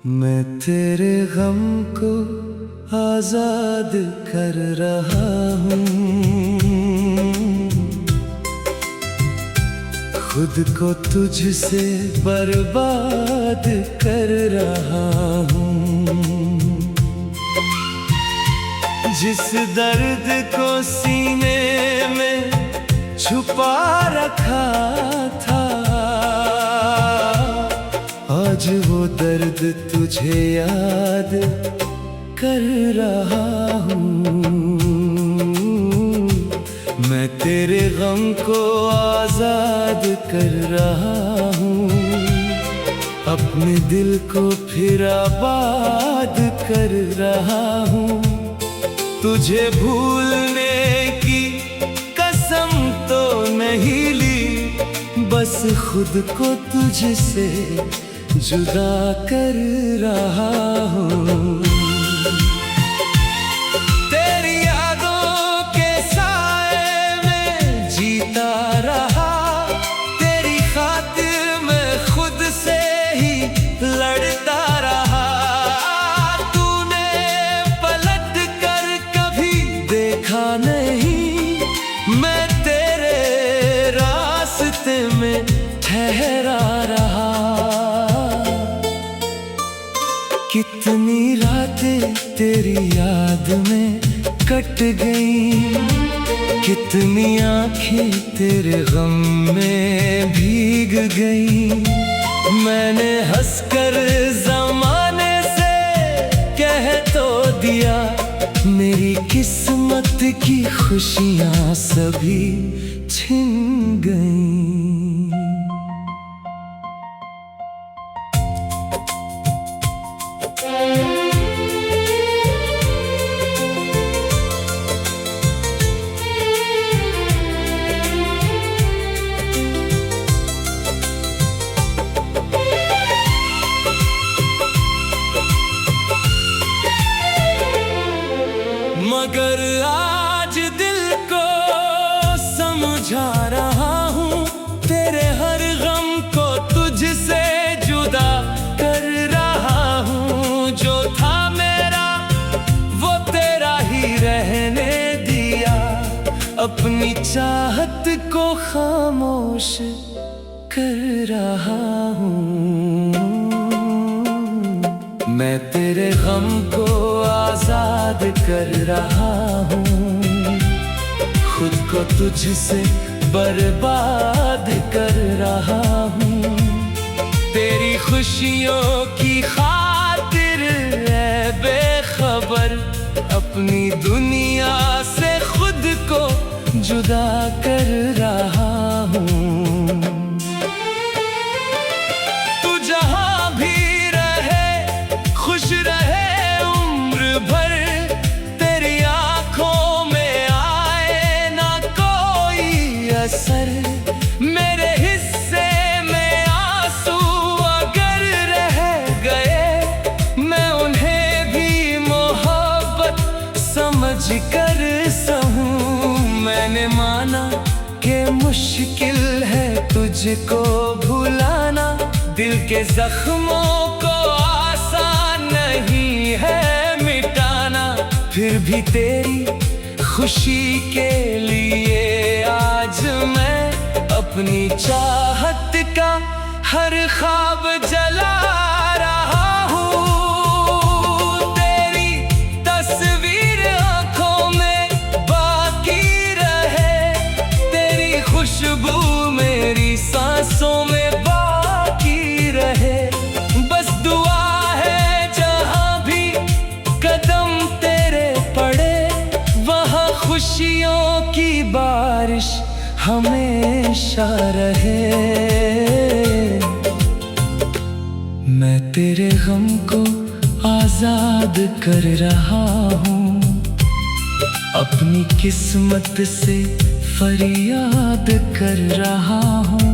मैं तेरे गम को आजाद कर रहा हूँ, खुद को तुझसे बर्बाद कर रहा हूँ। जिस दर्द को सीने में छुपा रखा था, आज वो दर्द तुझे याद कर रहा हूँ। मैं तेरे गम को आजाद कर रहा हूँ, अपने दिल को फिर आबाद कर रहा हूँ। तुझे भूलने की कसम तो नहीं ली, बस खुद को तुझसे जुदा कर रहा हूँ। तेरी यादों के साए में जीता रहा, तेरी खातिर मैं खुद से ही लड़ता रहा। तूने पलट कर कभी देखा नहीं, मैं तेरे रास्ते में ठहरा रहा। कितनी रातें तेरी याद में कट गईं, कितनी आंखें तेरे गम में भीग गईं। मैंने हंसकर ज़माने से कह तो दिया, मेरी किस्मत की खुशियां सभी छिन गईं। मगर आज दिल को समझा रहा हूँ, तेरे हर गम को तुझसे जुदा कर रहा हूँ। जो था मेरा वो तेरा ही रहने दिया, अपनी चाहत को खामोश कर रहा हूँ। मैं तेरे गम को आजाद कर रहा हूँ, खुद को तुझसे बर्बाद कर रहा हूँ। तेरी खुशियों की खातिर है बेखबर, अपनी दुनिया से खुद को जुदा कर रहा हूँ। तू जहाँ भी रहे खुश रहे उम्र भर, तेरी आंखों में आए ना कोई असर। मेरे हिस्से में आंसू अगर रह गए, मैं उन्हें भी मोहब्बत समझ कर सहूँ। मैंने माना कि मुश्किल है तुझको भुलाना, दिल के जख्मों को आसान नहीं है मिटाना। फिर भी तेरी खुशी के लिए आज मैं अपनी चाहत का हर ख्वाब जला रहा हूँ। तेरी तस्वीर आंखों में बाकी रहे, तेरी खुशबू मेरी सांसों में बाकी रहे। बस दुआ है जहाँ भी कदम तेरे पड़े, वहाँ खुशियों की बारिश हमेशा रहे। मैं तेरे गम को आजाद कर रहा हूँ, अपनी किस्मत से फरियाद कर रहा हूँ।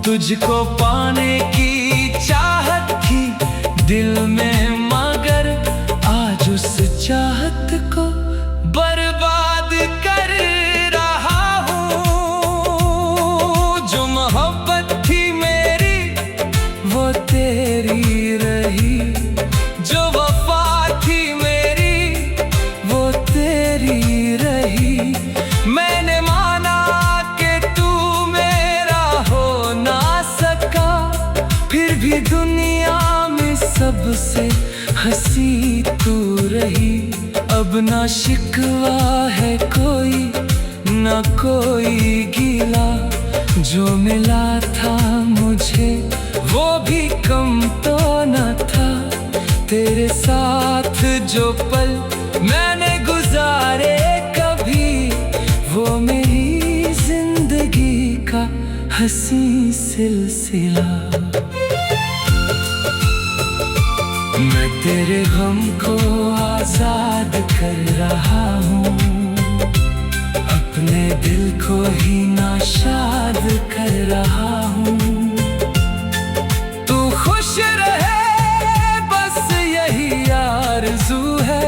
तुझको पाने की चाहत थी दिल में, मगर आज उस चाहत को बर्बाद कर रहा हूँ। जो मोहब्बत थी मेरी वो तेरी रही, जो वफा थी मेरी वो तेरी रही। मैंने माना कि तू मेरा हो ना सका, फिर भी दुनिया में सबसे हंसी तू रही। अब ना शिकवा है कोई, ना कोई गिला, जो मिला था मुझे वो भी कम तो न था। तेरे साथ जो पल मैंने गुजारे कभी, वो मेरी जिंदगी का हंसी सिलसिला। मैं तेरे गम को आजाद कर रहा हूँ, अपने दिल को ही नाशाद कर रहा हूँ। तू खुश रहे बस यही आरज़ू है,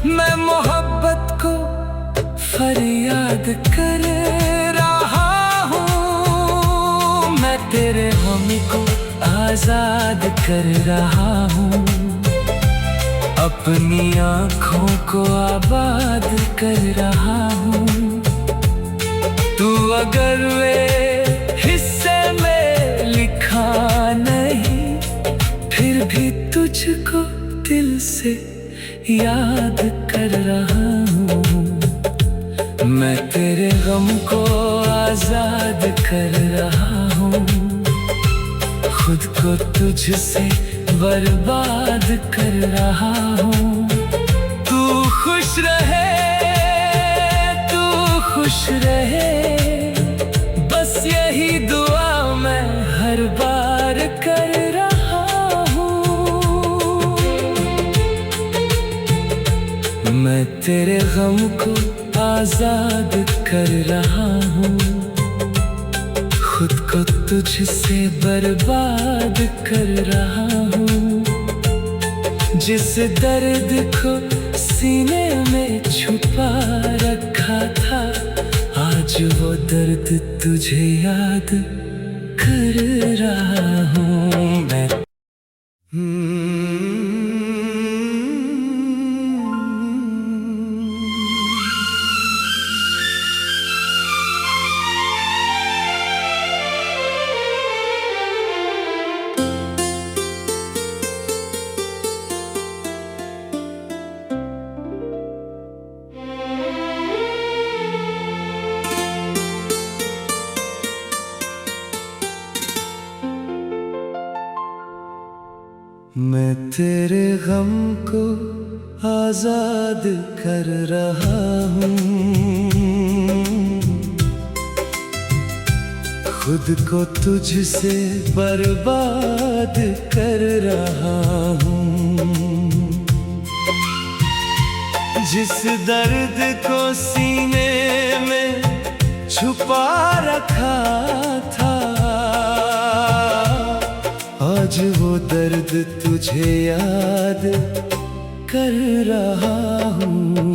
मैं मोहब्बत को फरियाद कर रहा हूँ। मैं तेरे गम को आजाद कर रहा हूँ, अपनी आँखों को आबाद कर रहा हूँ। तू अगर वे हिस्से में लिखा नहीं, फिर भी तुझको दिल से याद कर रहा हूँ। मैं तेरे गम को आजाद कर रहा हूँ, खुद को तुझसे बर्बाद कर रहा हूँ। तू खुश रहे, तू खुश रहे, बस यही दुआ मैं हर बार कर रहा हूँ। मैं तेरे गम को आजाद कर रहा हूँ, खुद को तुझसे बर्बाद कर रहा हूँ। जिस दर्द को सीने में छुपा रखा था, आज वो दर्द तुझे याद कर रहा हूँ मैं। मैं तेरे गम को आजाद कर रहा हूँ, खुद को तुझसे बर्बाद कर रहा हूँ। जिस दर्द को सीने में छुपा रखा था, आज वो दर्द तुझे याद कर रहा हूँ।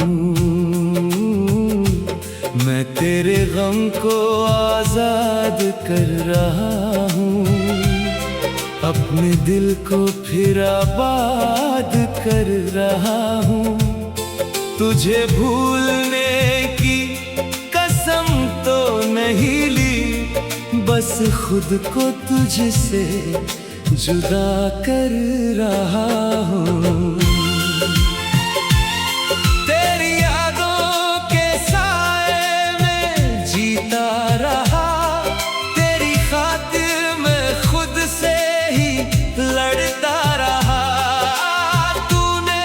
मैं तेरे गम को आजाद कर रहा हूँ, अपने दिल को फिर आबाद कर रहा हूँ। तुझे भूलने की कसम तो नहीं ली, बस खुद को तुझसे जुदा कर रहा हूँ। तेरी यादों के साए में जीता रहा, तेरी खातिर मैं खुद से ही लड़ता रहा। तूने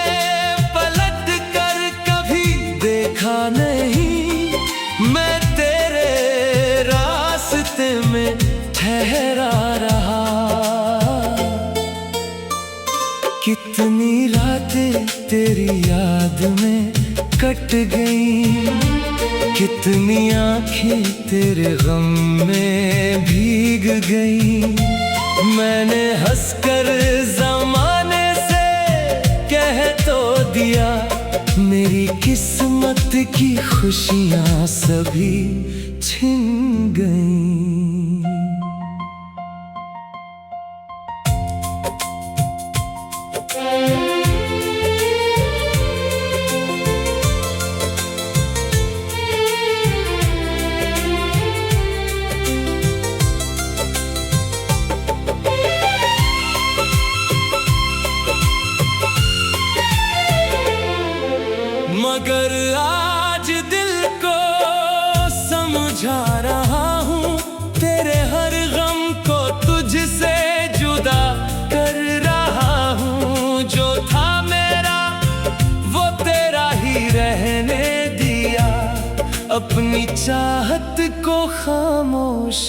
पलट कर कभी देखा नहीं, मैं तेरे रास्ते में ठहरा रहा। कितनी रातें तेरी याद में कट गई, कितनी आंखें तेरे गम में भीग गई। मैंने हंसकर ज़माने से कह तो दिया, मेरी किस्मत की खुशियां सभी छिन गईं। मगर आज दिल को समझा रहा हूँ, तेरे हर गम को तुझसे जुदा कर रहा हूँ। जो था मेरा वो तेरा ही रहने दिया, अपनी चाहत को खामोश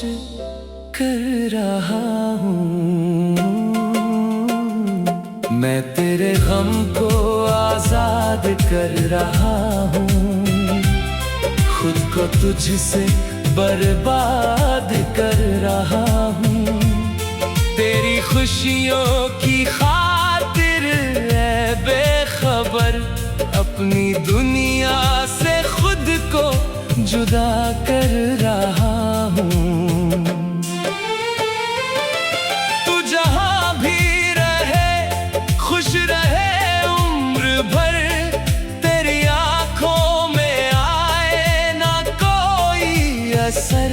कर रहा हूँ। मैं तेरे गम को आजाद कर रहा हूँ, खुद को तुझसे बर्बाद कर रहा हूँ। तेरी खुशियों की खातिर ऐ बेखबर, अपनी दुनिया से खुद को जुदा कर रहा हूँ। तू जहाँ भी रहे खुश रहे उम्र भर, तेरी आंखों में आए ना कोई असर।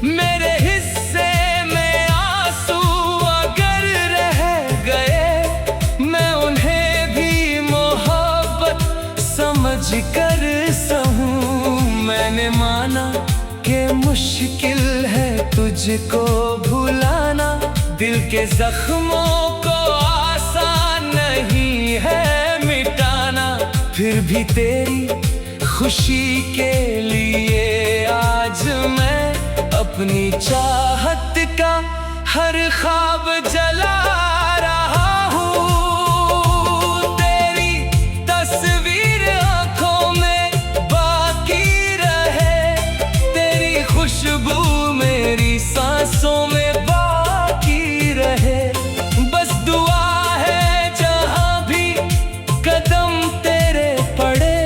मेरे हिस्से में आंसू अगर रह गए, मैं उन्हें भी मोहब्बत समझ कर सहूं। मैंने माना कि मुश्किल है तुझको भुलाना, दिल के जख्मों को आसान नहीं है मिटाना। फिर भी तेरी खुशी के लिए आज मैं अपनी चाहत का हर ख्वाब जला रहा हूँ। तेरी तस्वीर आंखों में बाकी रहे, तेरी खुशबू मेरी सांसों में बाकी रहे। बस दुआ है जहाँ भी कदम तेरे पड़े,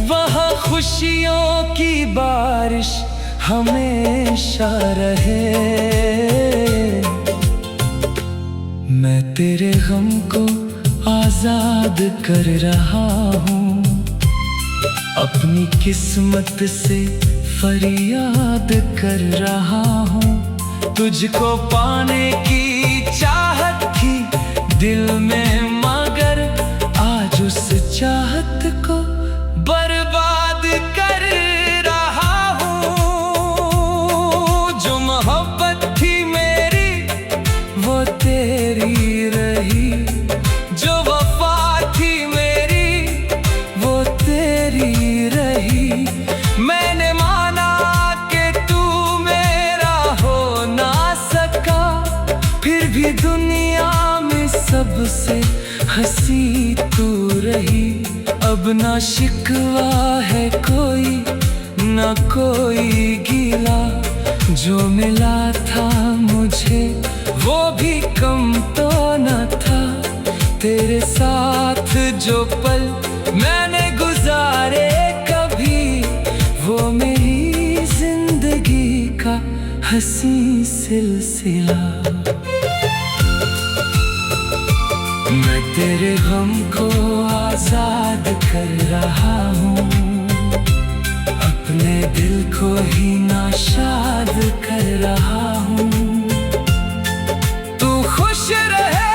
वहाँ खुशियों की बारिश हमेशा रहे। मैं तेरे गम को आजाद कर रहा हूँ, अपनी किस्मत से फरियाद कर रहा हूँ। तुझको पाने की चाहत थी दिल में, मगर आज उस चाहत को बर्बाद कर रहा हूँ। जो मोहब्बत थी मेरी वो तेरी रही, जो वफा थी मेरी वो तेरी रही। मैंने माना कि तू मेरा हो ना सका, फिर भी दुनिया में सबसे हंसी तू रही। अब ना शिकवा है कोई ना कोई गिला, जो मिला था मुझे वो भी कम तो न था। तेरे साथ जो पल मैंने गुजारे कभी, वो मेरी जिंदगी का हंसी सिलसिला। मैं तेरे गम को आजाद कर रहा हूँ, अपने दिल को ही नाशाद कर रहा हूँ। तू खुश रहे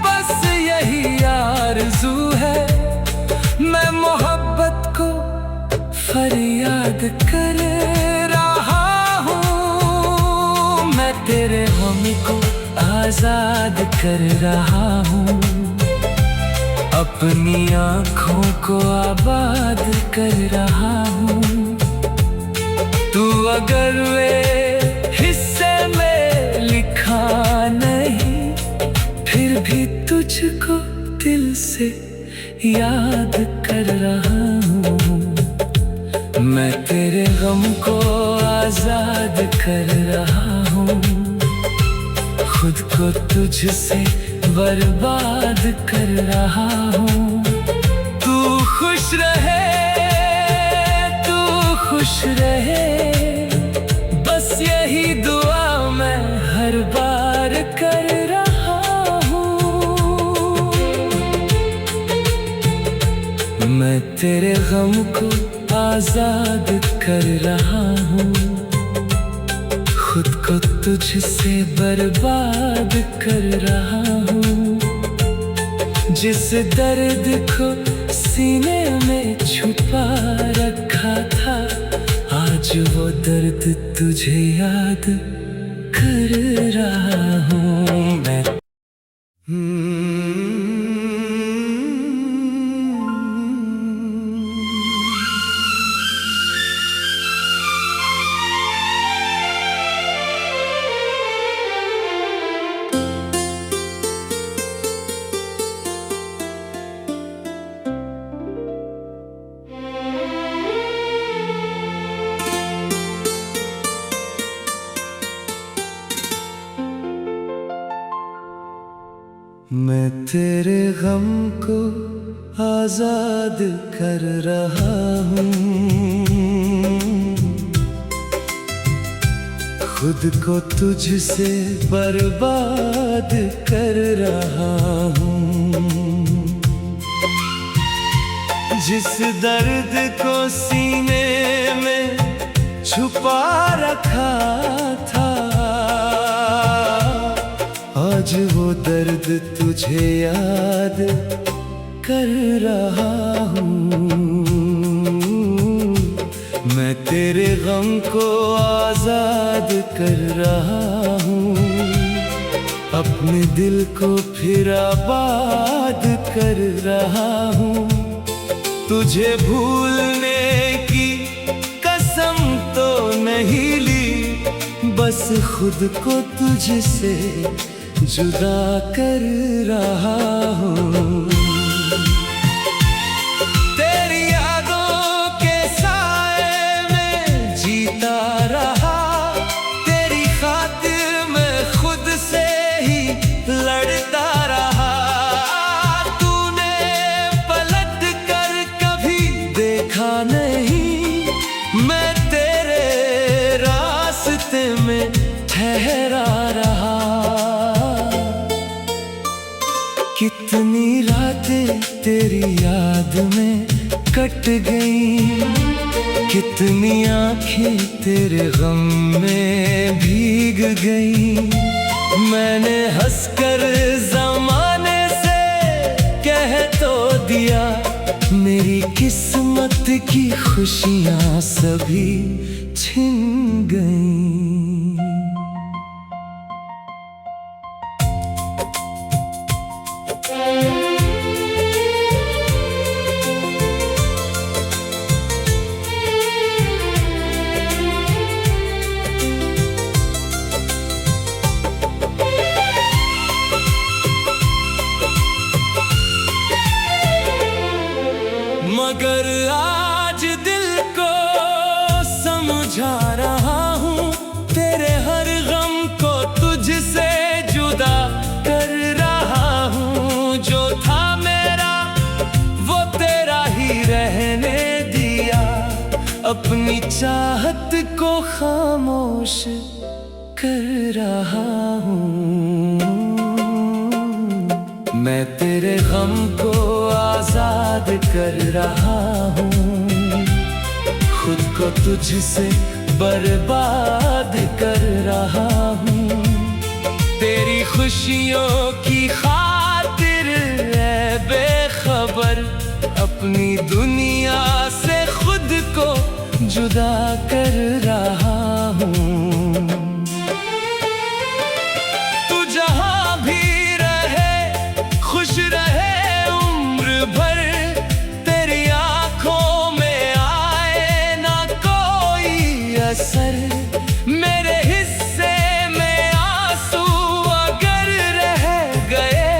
बस यही आरज़ू है, मैं मोहब्बत को फरियाद कर रहा हूँ। मैं तेरे गम को आजाद कर रहा हूँ, अपनी आँखों को आबाद कर रहा हूँ। तू अगर वे हिस्से में लिखा नहीं, फिर भी तू तुझको दिल से याद कर रहा हूँ। मैं तेरे गम को आजाद कर रहा हूँ, खुद को तुझसे बर्बाद कर रहा हूँ। तू खुश रहे, तू खुश रहे, बस यही दुआ मैं हर बार कर रहा हूँ। मैं तेरे गम को आजाद कर रहा हूँ, खुद को तुझसे बर्बाद कर रहा हूँ। जिस दर्द को सीने में छुपा रखा था, आज वो दर्द तुझे याद कर रहा हूँ मैं। मैं तेरे गम को आजाद कर रहा हूँ, खुद को तुझसे बर्बाद कर रहा हूँ। जिस दर्द को सीने में छुपा रखा था, आज वो दर्द तुझे याद कर रहा हूँ। मैं तेरे गम को आजाद कर रहा हूँ, अपने दिल को फिर आबाद कर रहा हूँ। तुझे भूलने की कसम तो नहीं ली, बस खुद को तुझसे जुदा कर रहा हूँ। तेरी यादों के साए में जीता रहा, तेरी खातिर मैं खुद से ही लड़ता रहा। तूने पलट कर कभी देखा नहीं, मैं तेरे रास्ते में ठहरा रहा। कितनी रातें तेरी याद में कट गईं, कितनी आँखें तेरे गम में भीग गईं। मैंने हंसकर ज़माने से कह तो दिया, मेरी किस्मत की खुशियाँ सभी छिन गईं। मगर आज दिल को समझा रहा हूँ, तेरे हर गम को तुझसे जुदा कर रहा हूँ। जो था मेरा वो तेरा ही रहने दिया, अपनी चाहत को खामोश कर रहा हूँ। मैं तेरे गम को आजाद कर रहा हूँ, खुद को तुझसे बर्बाद कर रहा हूँ। तेरी खुशियों की खातिर है बेखबर, अपनी दुनिया से खुद को जुदा कर रहा हूँ। तू जहाँ भी रहे खुश रहे उम्र भर, तेरी आंखों में आए ना कोई असर। मेरे हिस्से में आंसू अगर रह गए,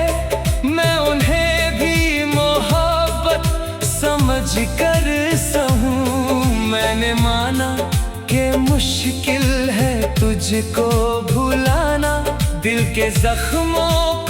समझ कर सहूं। मैंने माना कि मुश्किल है तुझको भुलाना, दिल के जख्मों